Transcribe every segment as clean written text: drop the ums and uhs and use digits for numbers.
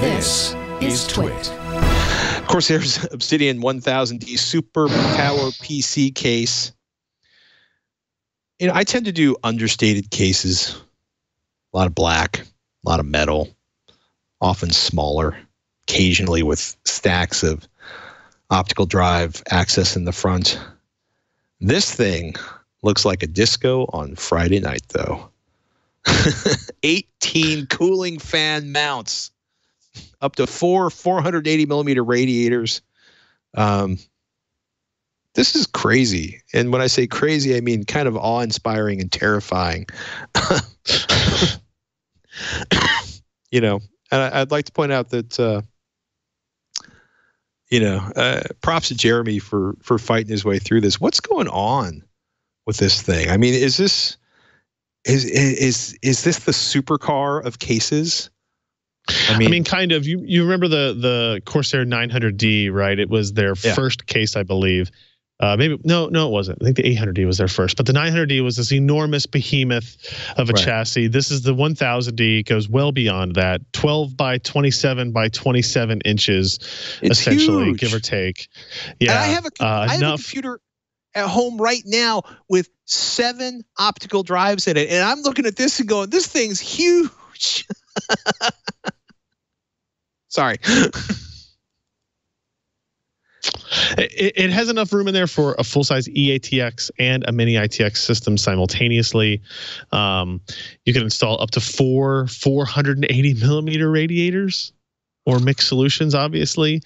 This is TWiT. Corsair's Obsidian 1000D Super Power PC case. You know, I tend to do understated cases. A lot of black, a lot of metal, often smaller, occasionally with stacks of optical drive access in the front. This thing looks like a disco on Friday night, though. 18 cooling fan mounts, up to 480 millimeter radiators. This is crazy. And when I say crazy, I mean kind of awe-inspiring and terrifying. You know, and I'd like to point out that, props to Jeremy for fighting his way through this. What's going on with this thing? I mean, is this the supercar of cases? I mean, kind of. You remember the Corsair 900D, right? It was their first case, I believe. Maybe no, it wasn't. I think the 800D was their first, but the 900D was this enormous behemoth of a chassis. This is the 1000D. It goes well beyond that. 12 by 27 by 27 inches, it's essentially, huge. Give or take. Yeah, and I have a computer at home right now with 7 optical drives in it, and I'm looking at this and going, "This thing's huge." Sorry. It has enough room in there for a full-size eATX and a mini ITX system simultaneously. You can install up to 4 480 millimeter radiators or mixed solutions, obviously.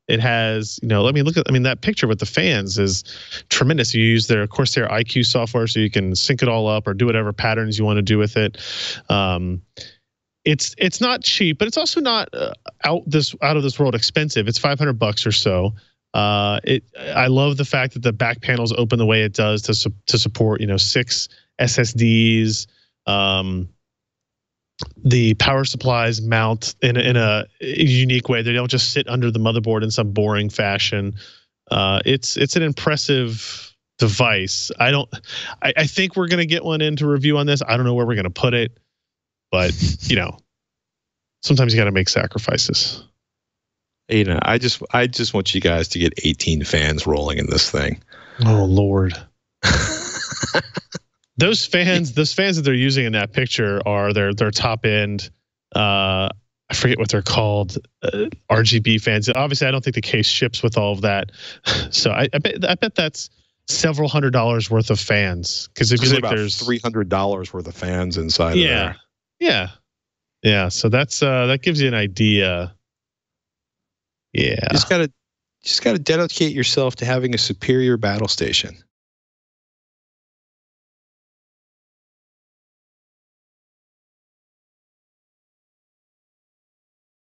It has, that picture with the fans is tremendous. You use their Corsair IQ software so you can sync it all up or do whatever patterns you want to do with it. It's not cheap, but it's also not out of this world expensive. It's $500 or so. I love the fact that the back panels open the way it does to support 6 SSDs. The power supplies mount in a unique way. They don't just sit under the motherboard in some boring fashion. It's an impressive device. I think we're gonna get one in to review on this. I don't know where we're gonna put it. But, sometimes you got to make sacrifices. I just want you guys to get 18 fans rolling in this thing. Oh, Lord. Those fans that they're using in that picture are their top end. I forget what they're called. RGB fans. Obviously, I don't think the case ships with all of that. So I bet that's several $100s worth of fans. Because if you look, there's $300 worth of fans inside of there. Yeah. So that gives you an idea. Yeah. You just gotta dedicate yourself to having a superior battle station.